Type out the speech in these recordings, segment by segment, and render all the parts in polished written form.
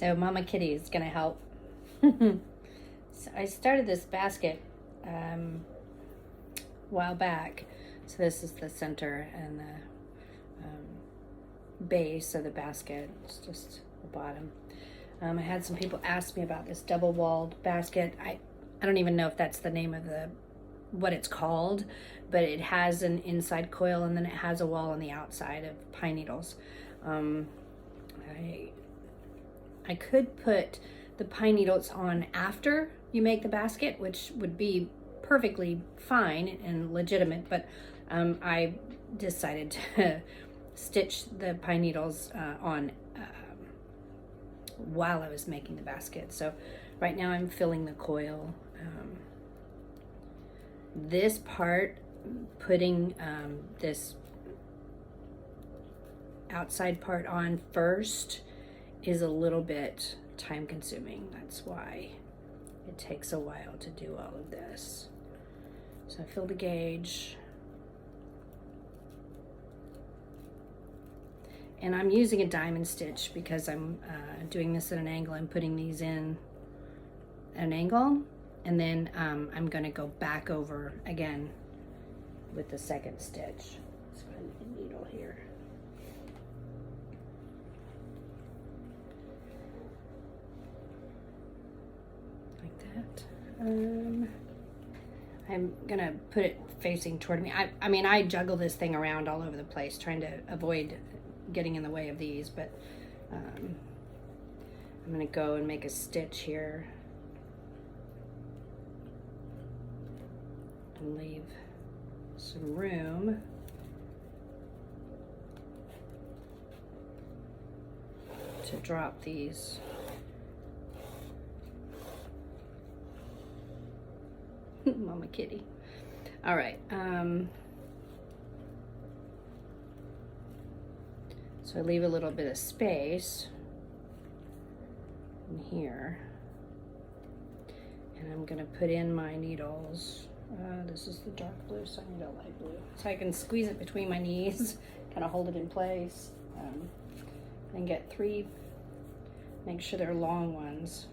So Mama Kitty is gonna help. So I started this basket a while back. So this is the center and the base of the basket. It's just the bottom. I had some people ask me about this double-walled basket. I don't even know if that's the name of what it's called, but it has an inside coil and then it has a wall on the outside of pine needles. I could put the pine needles on after you make the basket, which would be perfectly fine and legitimate, but I decided to stitch the pine needles on while I was making the basket. So right now I'm filling the coil. This part, putting this outside part on first, is a little bit time consuming. That's why it takes a while to do all of this. So I fill the gauge. And I'm using a diamond stitch because I'm doing this at an angle. I'm putting these in at an angle, and then I'm going to go back over again with the second stitch. Let's find a needle here. Like that. I'm going to put it facing toward me. I mean, I juggle this thing around all over the place trying to avoid getting in the way of these, but I'm going to go and make a stitch here and leave some room to drop these. Mama Kitty. All right. So I leave a little bit of space in here, and I'm going to put in my needles. This is the dark blue, so I need a light blue. So I can squeeze it between my knees, kind of hold it in place, and get 3, make sure they're long ones.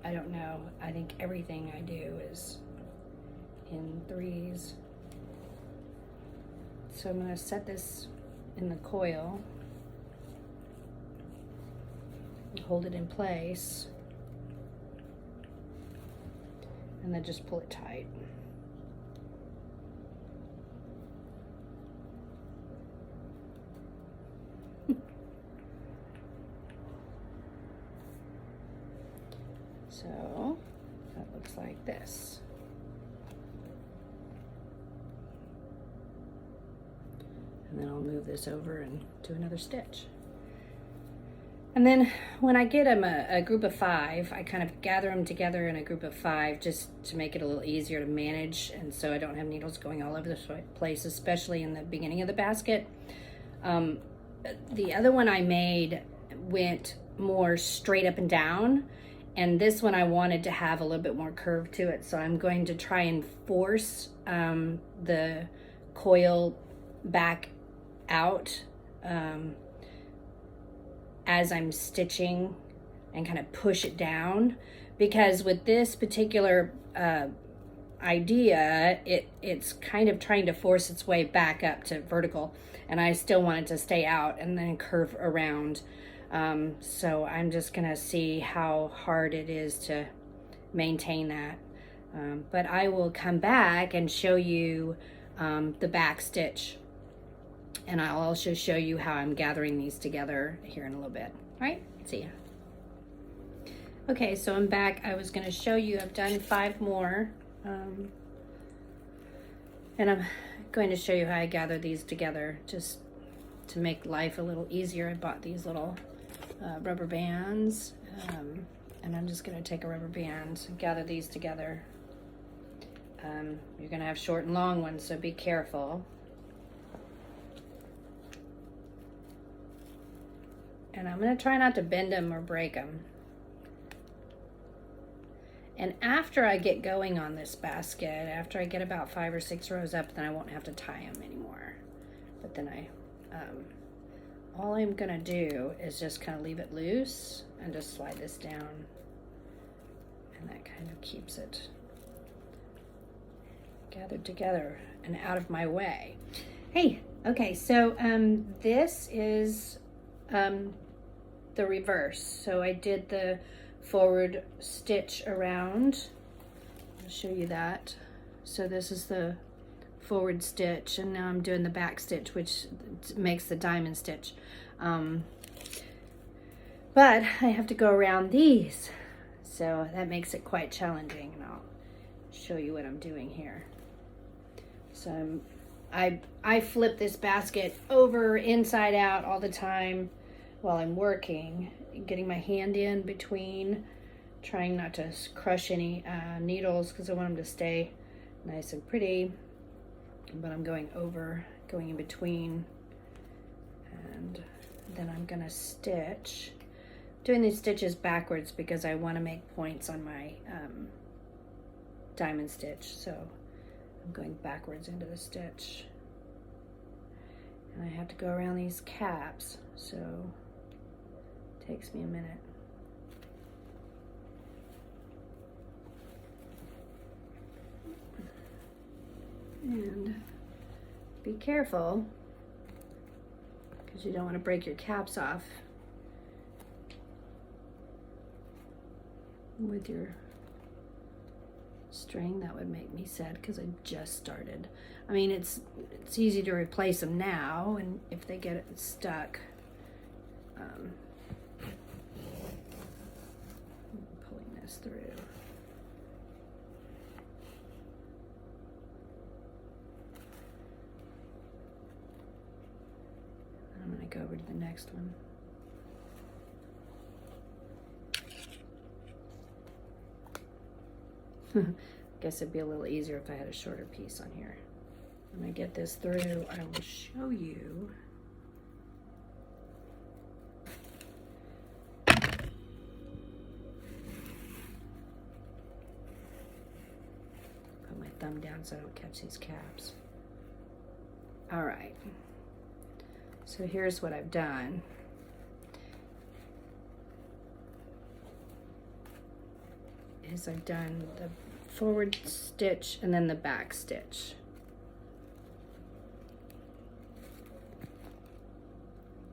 I don't know, I think everything I do is in 3s. So I'm going to set this in the coil, hold it in place, and then just pull it tight. So that looks like this. And then I'll move this over and do another stitch. And then when I get them a group of 5, I kind of gather them together in a group of 5 just to make it a little easier to manage, and so I don't have needles going all over the place, especially in the beginning of the basket. The other one I made went more straight up and down, and this one I wanted to have a little bit more curve to it, so I'm going to try and force the coil back out as I'm stitching and kind of push it down, because with this particular idea, it's kind of trying to force its way back up to vertical, and I still want it to stay out and then curve around. So I'm just gonna see how hard it is to maintain that. But I will come back and show you the back stitch, and I'll also show you how I'm gathering these together here in a little bit. All right, see ya. Okay, so I'm back. I was gonna show you, I've done 5 more. And I'm going to show you how I gather these together just to make life a little easier. I bought these little rubber bands, and I'm just gonna take a rubber band and gather these together. You're gonna have short and long ones, so be careful. And I'm gonna try not to bend them or break them. And after I get going on this basket, after I get about 5 or 6 rows up, then I won't have to tie them anymore. But then all I'm gonna do is just kind of leave it loose and just slide this down, and that kind of keeps it gathered together and out of my way. Hey, okay, so this is the reverse. So I did the forward stitch around. I'll show you that. So this is the forward stitch, and now I'm doing the back stitch, which makes the diamond stitch. But I have to go around these, so that makes it quite challenging, and I'll show you what I'm doing here. So I flip this basket over inside out all the time while I'm working, getting my hand in between, trying not to crush any needles because I want them to stay nice and pretty. But I'm going over, going in between, and then I'm gonna stitch. Doing these stitches backwards because I want to make points on my diamond stitch. So I'm going backwards into the stitch. And I have to go around these caps, so it takes me a minute. And be careful, because you don't want to break your caps off with your string. That would make me sad because I just started. I mean, it's easy to replace them now, and if they get it stuck, pulling this through. I'm going to go over to the next one. Guess it'd be a little easier if I had a shorter piece on here. When I get this through, I will show you. Put my thumb down so I don't catch these caps. All right. So here's what I've done. Is I've done the forward stitch and then the back stitch.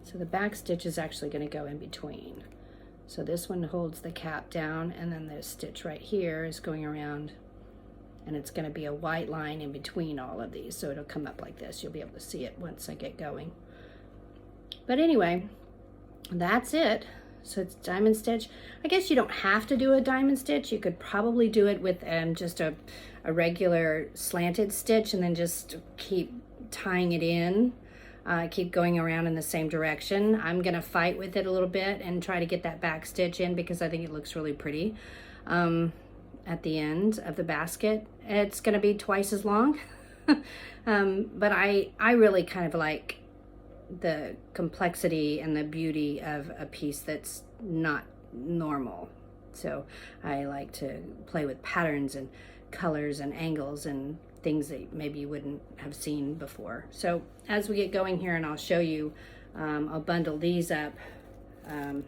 So the back stitch is actually going to go in between. So this one holds the cap down, and then the stitch right here is going around, and it's going to be a white line in between all of these. So it'll come up like this. You'll be able to see it once I get going. But anyway, that's it. So it's diamond stitch. I guess you don't have to do a diamond stitch. You could probably do it with just a regular slanted stitch, and then just keep tying it in, keep going around in the same direction. I'm gonna fight with it a little bit and try to get that back stitch in because I think it looks really pretty at the end of the basket. It's gonna be twice as long, but I really kind of like the complexity and the beauty of a piece that's not normal. So I like to play with patterns and colors and angles and things that maybe you wouldn't have seen before. So as we get going here, and I'll show you, I'll bundle these up, and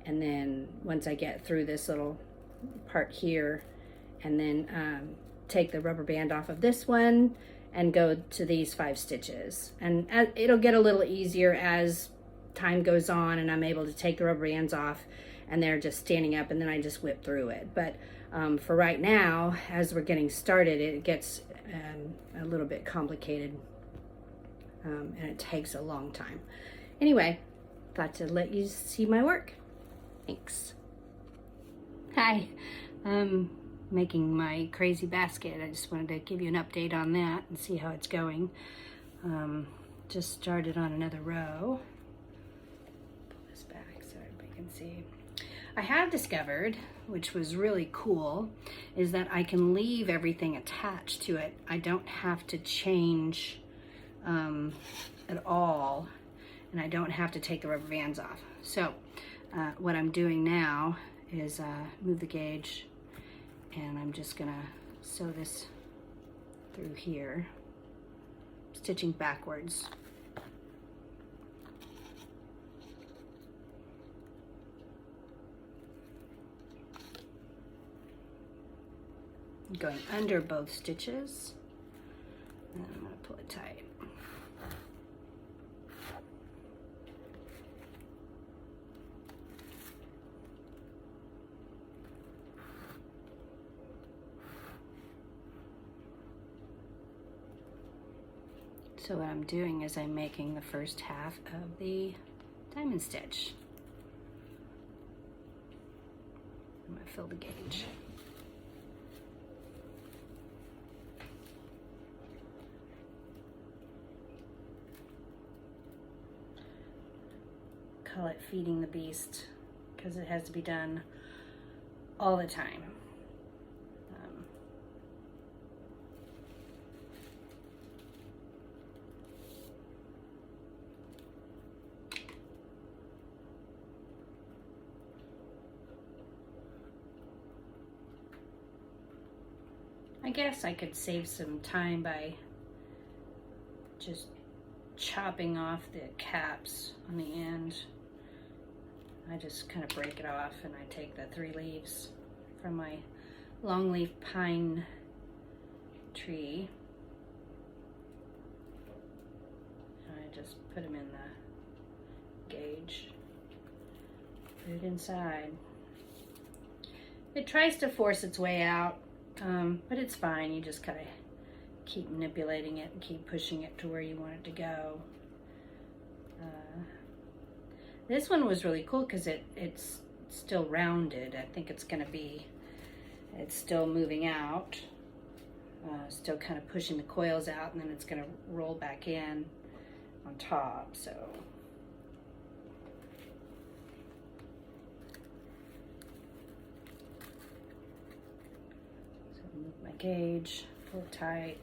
then once I get through this little part here, and then take the rubber band off of this one and go to these 5 stitches. And it'll get a little easier as time goes on and I'm able to take the rubber bands off and they're just standing up, and then I just whip through it. But for right now, as we're getting started, it gets a little bit complicated, and it takes a long time. Anyway, thought to let you see my work. Thanks. Hi. Making my crazy basket. I just wanted to give you an update on that and see how it's going. Just started on another row. Pull this back so everybody can see. I have discovered, which was really cool, is that I can leave everything attached to it. I don't have to change at all, and I don't have to take the rubber bands off. So what I'm doing now is move the gauge, and I'm just gonna sew this through here, stitching backwards. going under both stitches, and I'm going to pull it tight. So what I'm doing is I'm making the first half of the diamond stitch. I'm going to fill the gauge. Call it feeding the beast because it has to be done all the time. I guess I could save some time by just chopping off the caps on the end. I just kind of break it off and I take the 3 leaves from my longleaf pine tree. And I just put them in the gauge, put it inside. It tries to force its way out. But it's fine. You just kind of keep manipulating it and keep pushing it to where you want it to go. This one was really cool because it's still rounded. I think it's still moving out, still kind of pushing the coils out, and then it's going to roll back in on top. So move my gauge, pull it tight.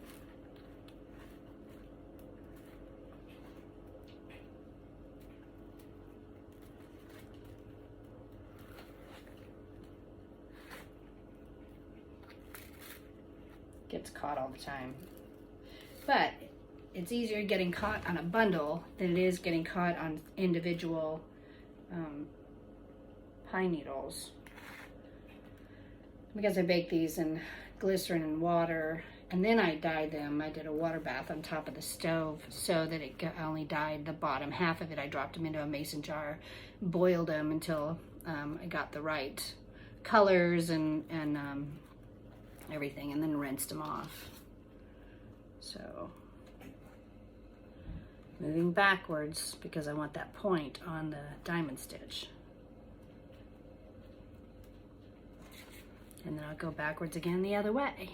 Gets caught all the time. But it's easier getting caught on a bundle than it is getting caught on individual pine needles. Because I bake these in glycerin and water, and then I dyed them. I did a water bath on top of the stove so that I only dyed the bottom half of it. I dropped them into a mason jar, boiled them until I got the right colors and everything, and then rinsed them off. So moving backwards because I want that point on the diamond stitch. And then I'll go backwards again the other way.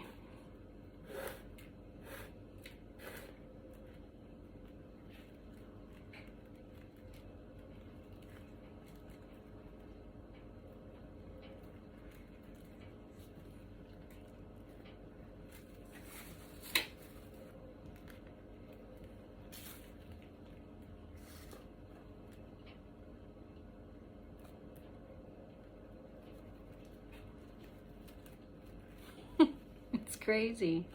It's crazy.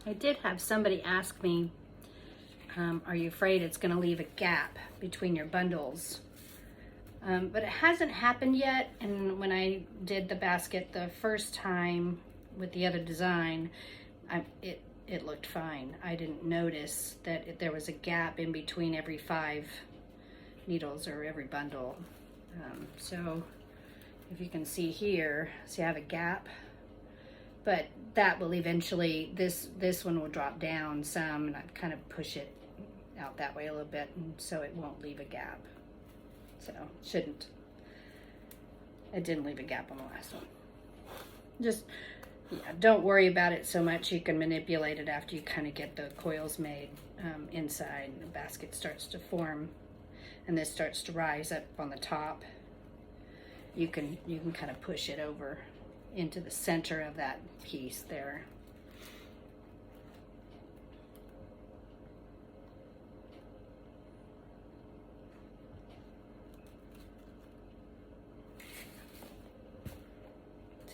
I did have somebody ask me, are you afraid it's going to leave a gap between your bundles? But it hasn't happened yet, and when I did the basket the first time with the other design, it looked fine. I didn't notice that there was a gap in between every 5 needles or every bundle. So if you can see here, see I have a gap, but that will eventually, this one will drop down some, and I kind of push it out that way a little bit, and so it won't leave a gap. So it didn't leave a gap on the last one. Just, yeah, don't worry about it so much. You can manipulate it after you kind of get the coils made inside, and the basket starts to form, and this starts to rise up on the top. You can kind of push it over into the center of that piece there.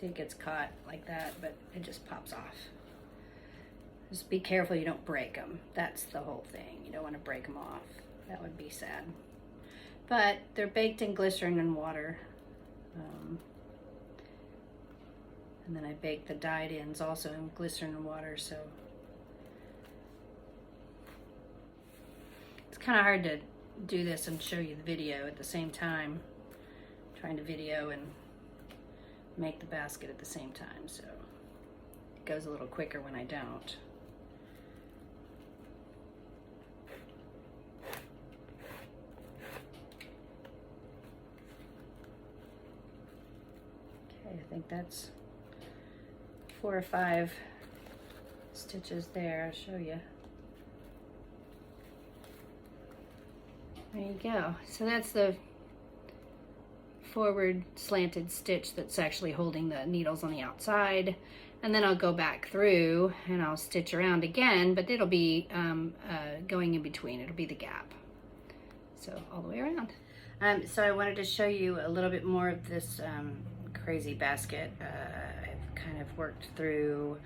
See, it gets caught like that, but it just pops off. Just be careful you don't break them. That's the whole thing. You don't want to break them off. That would be sad. But they're baked in glycerin and water. And then I bake the dyed ends also in glycerin and water, so it's kind of hard to do this and show you the video at the same time. I'm trying to video and make the basket at the same time, so it goes a little quicker when I don't. Okay, I think that's 4 or 5 stitches there. I'll show you. There you go. So that's the forward slanted stitch that's actually holding the needles on the outside. And then I'll go back through and I'll stitch around again, but it'll be going in between. It'll be the gap. So all the way around. So I wanted to show you a little bit more of this crazy basket. I've kind of worked through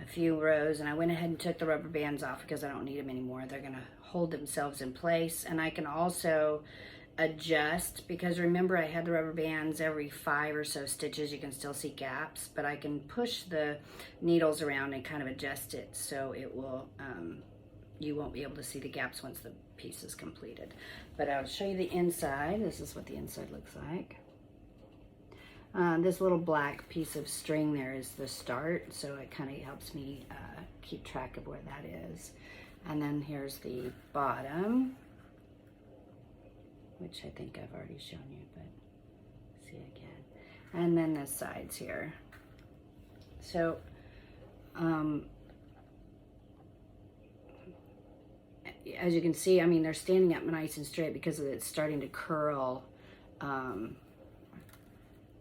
a few rows and I went ahead and took the rubber bands off because I don't need them anymore. They're gonna hold themselves in place, and I can also adjust, because remember I had the rubber bands every 5 or so stitches. You can still see gaps, but I can push the needles around and kind of adjust it so it will you won't be able to see the gaps once the piece is completed. But I'll show you the inside. This is what the inside looks like. This little black piece of string there is the start, so it kind of helps me keep track of where that is. And then here's the bottom, which I think I've already shown you, but see again. And then the sides here. So, as you can see, I mean, they're standing up nice and straight because it's starting to curl.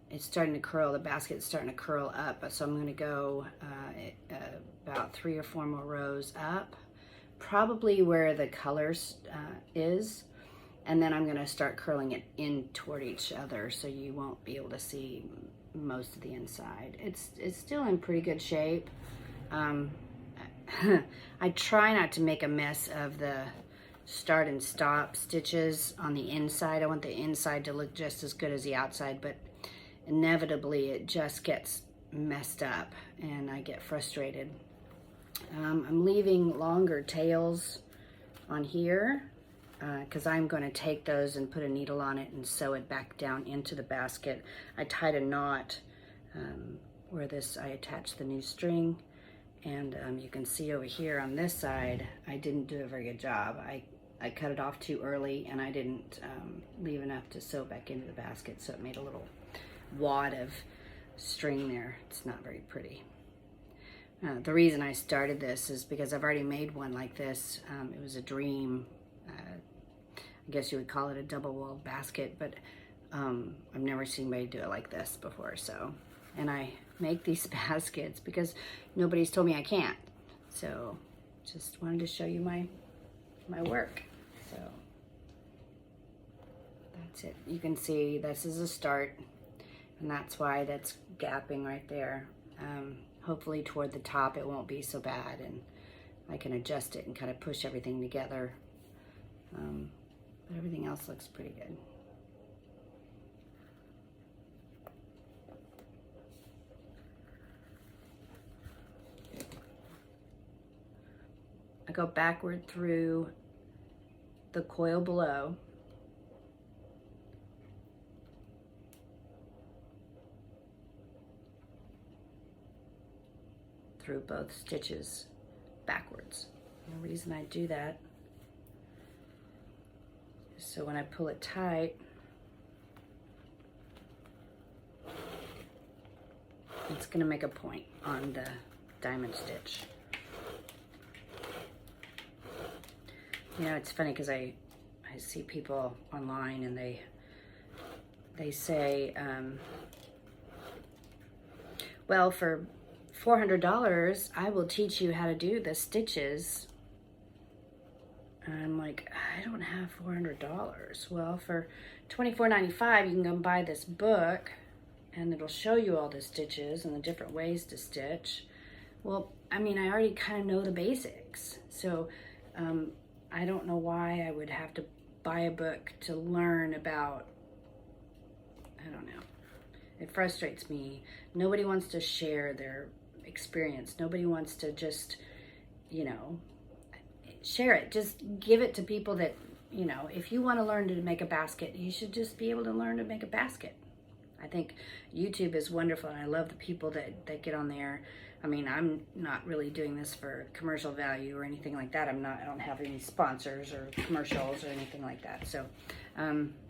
It's starting to curl, the basket's starting to curl up. So I'm gonna go about 3 or 4 more rows up, probably where the colors is. And then I'm gonna start curling it in toward each other so you won't be able to see most of the inside. It's still in pretty good shape. I try not to make a mess of the start and stop stitches on the inside. I want the inside to look just as good as the outside, but inevitably it just gets messed up and I get frustrated. I'm leaving longer tails on here because I'm going to take those and put a needle on it and sew it back down into the basket. I tied a knot where I attached the new string, and you can see over here on this side I didn't do a very good job. I cut it off too early and I didn't leave enough to sew back into the basket, so it made a little wad of string there. It's not very pretty. The reason I started this is because I've already made one like this. It was a dream. I guess you would call it a double-walled basket, but I've never seen anybody do it like this before. So, and I make these baskets because nobody's told me I can't. So, just wanted to show you my work. So, that's it. You can see this is a start, and that's why that's gapping right there. Hopefully toward the top it won't be so bad, and I can adjust it and kind of push everything together. But everything else looks pretty good. I go backward through the coil below. Through both stitches backwards. And the reason I do that is so when I pull it tight, it's going to make a point on the diamond stitch. You know, it's funny because I see people online and they say, well, for $400, I will teach you how to do the stitches. And I'm like, I don't have $400. Well, for $24.95, you can go buy this book and it'll show you all the stitches and the different ways to stitch. Well, I mean, I already kind of know the basics. So I don't know why I would have to buy a book to learn about, I don't know. It frustrates me. Nobody wants to share their experience. Nobody wants to just, you know, share it. Just give it to people that, you know, if you want to learn to make a basket, you should just be able to learn to make a basket. I think YouTube is wonderful, and I love the people that get on there. I mean, I'm not really doing this for commercial value or anything like that. I don't have any sponsors or commercials or anything like that. So,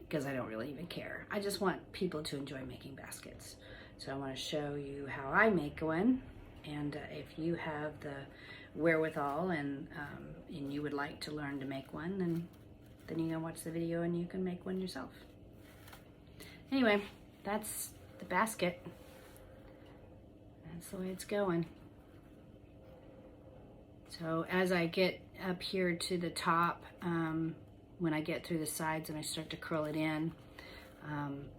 because I don't really even care. I just want people to enjoy making baskets. So I want to show you how I make one. And if you have the wherewithal and you would like to learn to make one, then you can watch the video and you can make one yourself. Anyway, that's the basket. That's the way it's going. So as I get up here to the top, when I get through the sides and I start to curl it in,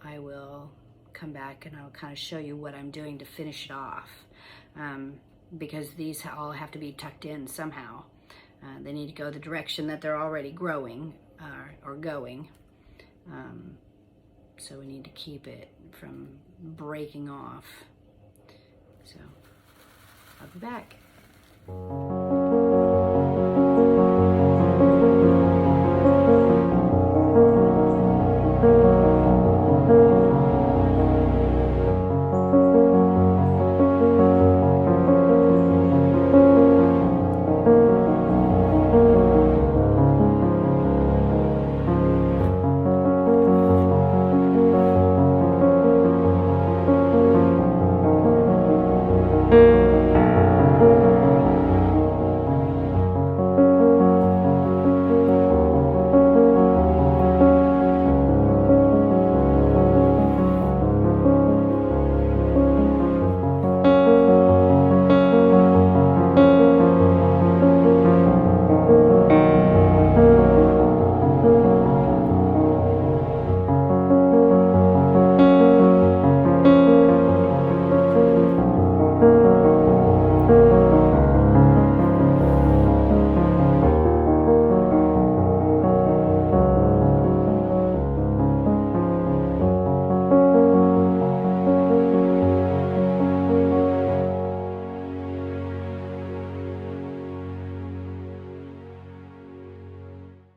I will come back and I'll kind of show you what I'm doing to finish it off. Because these all have to be tucked in somehow. They need to go the direction that they're already growing or going. So we need to keep it from breaking off. So I'll be back.